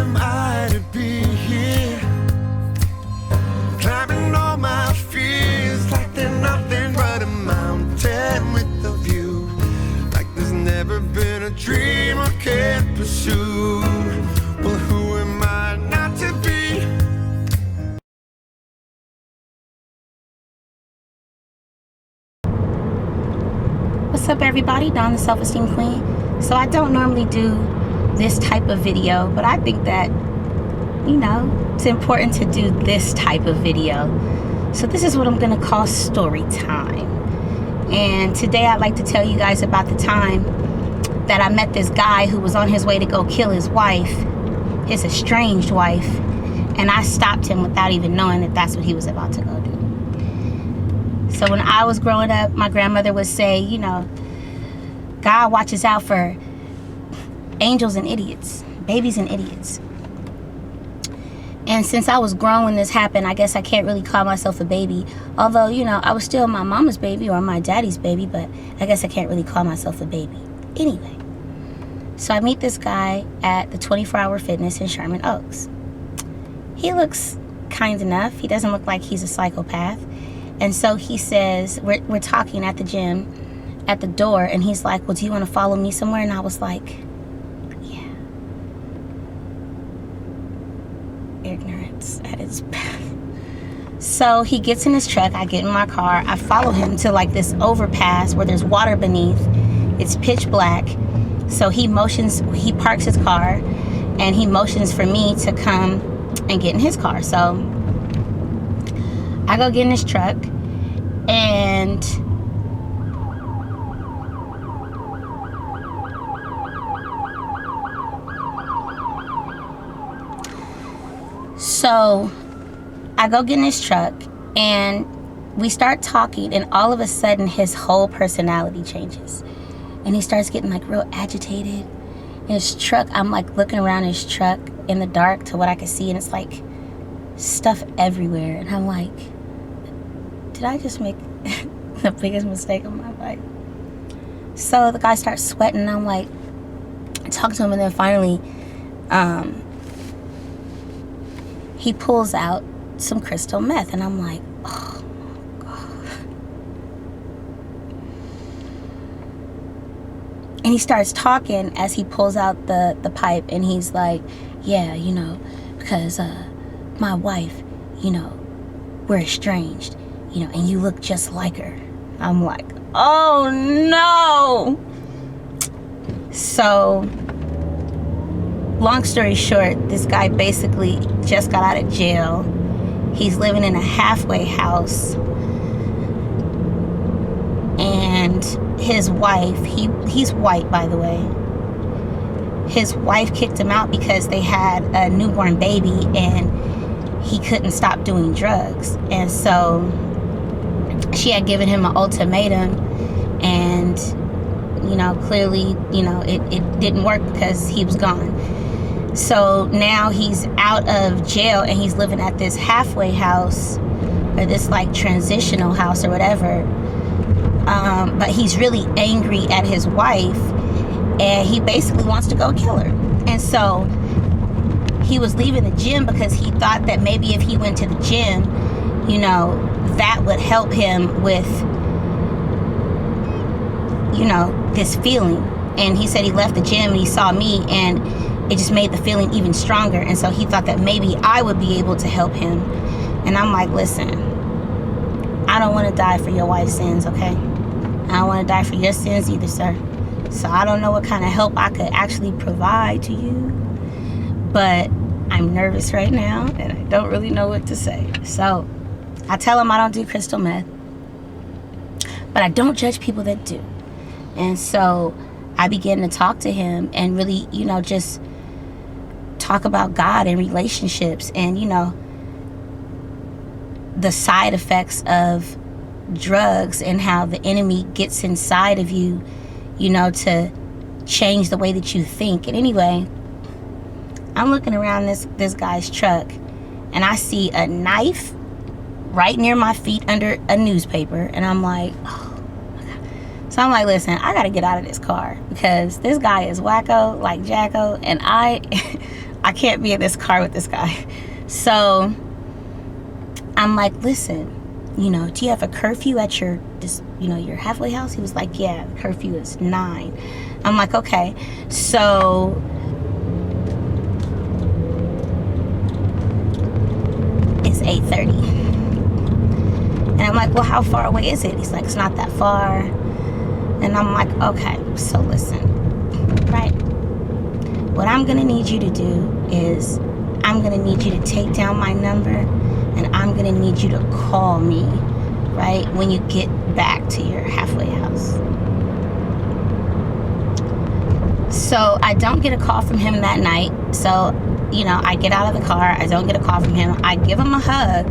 am I to be here? Climbing all my fears like they're nothing but a mountain with a view. Like there's never been a dream I can't pursue. Well, who am I not to be? What's up, everybody? Dawn, the Self-Esteem Queen. So I don't normally do this type of video, but I think that, you know, it's important to do this type of video. So this is what I'm going to call story time. And today I'd like to tell you guys about the time that I met this guy who was on his way to go kill his wife, his estranged wife, and I stopped him without even knowing that that's what he was about to go do. So when I was growing up, my grandmother would say, you know, God watches out for angels and idiots, babies and idiots. And since I was grown when this happened, I guess I can't really call myself a baby. Although, you know, I was still my mama's baby or my daddy's baby, but I guess I can't really call myself a baby. Anyway, so I meet this guy at the 24-Hour Fitness in Sherman Oaks. He looks kind enough. He doesn't look like he's a psychopath. And so he says, we're talking at the gym, at the door, and he's like, well, do you want to follow me somewhere? And I was like, yeah. Ignorance at its best. So he gets in his truck, I get in my car, I follow him to like this overpass where there's water beneath. It's pitch black. So he parks his car, and he motions for me to come and get in his car. So I go get in his truck, and so I go get in his truck, and we start talking, and all of a sudden his whole personality changes, and he starts getting like real agitated. In his truck, I'm like looking around his truck in the dark to what I can see, and it's like stuff everywhere, and I'm like, did I just make the biggest mistake of my life? So the guy starts sweating, and I'm like, I talk to him, and then finally he pulls out some crystal meth, and I'm like, oh God. And he starts talking as he pulls out the pipe, and he's like, yeah, you know, because my wife, you know, we're estranged, you know, and you look just like her. I'm like, oh no. So long story short, this guy basically just got out of jail. He's living in a halfway house, and his wife, he's white, by the way, his wife kicked him out because they had a newborn baby and he couldn't stop doing drugs. And so she had given him an ultimatum, and you know, clearly, you know, it didn't work because he was gone. So now he's out of jail, and he's living at this halfway house, or this like transitional house or whatever. But he's really angry at his wife, and he basically wants to go kill her. And so he was leaving the gym because he thought that maybe if he went to the gym, you know, that would help him with, you know, this feeling. And he said he left the gym and he saw me, and it just made the feeling even stronger. And so he thought that maybe I would be able to help him. And I'm like, listen, I don't want to die for your wife's sins, okay? I don't want to die for your sins either, sir. So I don't know what kind of help I could actually provide to you, but I'm nervous right now, and I don't really know what to say. So I tell him I don't do crystal meth, but I don't judge people that do. And so I began to talk to him and really, you know, just talk about God and relationships, and, you know, the side effects of drugs and how the enemy gets inside of you, you know, to change the way that you think. And anyway, I'm looking around this guy's truck, and I see a knife right near my feet under a newspaper, and I'm like, oh my God. So I'm like, listen, I gotta get out of this car because this guy is wacko like Jacko, and I can't be in this car with this guy. So I'm like, listen, do you have a curfew at your halfway house? He was like, yeah, the curfew is 9. I'm like, okay. So it's 8:30. And I'm like, well, how far away is it? He's like, it's not that far. And I'm like, okay, so listen, right? What I'm gonna need you to do is I'm gonna need you to take down my number, and I'm gonna need you to call me, right, when you get back to your halfway house. So I don't get a call from him that night. So, I get out of the car. I don't get a call from him. I give him a hug.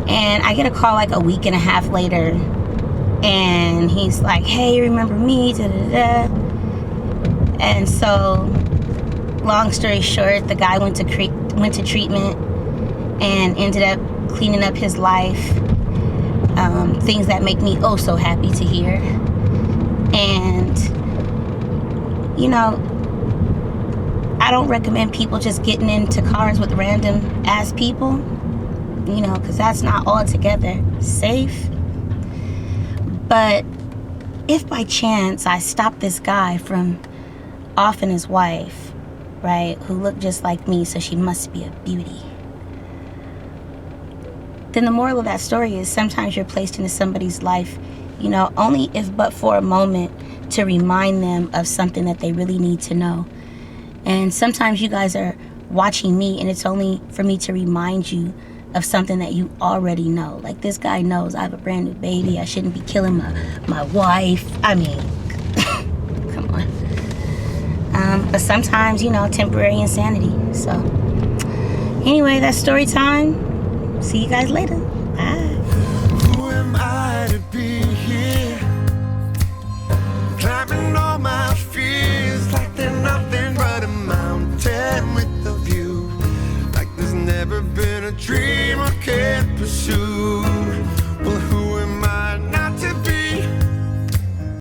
And I get a call like a week and a half later. And he's like, hey, remember me? Da, da, da. And so, long story short, the guy went to treatment and ended up cleaning up his life. Things that make me oh so happy to hear. And I don't recommend people just getting into cars with random ass people, because that's not altogether safe. But if by chance I stop this guy from offing his wife, right, who looked just like me, so she must be a beauty, then the moral of that story is sometimes you're placed into somebody's life, only if but for a moment, to remind them of something that they really need to know. And sometimes you guys are watching me, and it's only for me to remind you of something that you already know. Like, this guy knows I have a brand new baby. I shouldn't be killing my wife. I mean, come on. But sometimes, temporary insanity. So anyway, that's story time. See you guys later. Bye. Who am I to be here? Climbing all my fears like they're nothing but a mountain with a view. Like there's never been a dream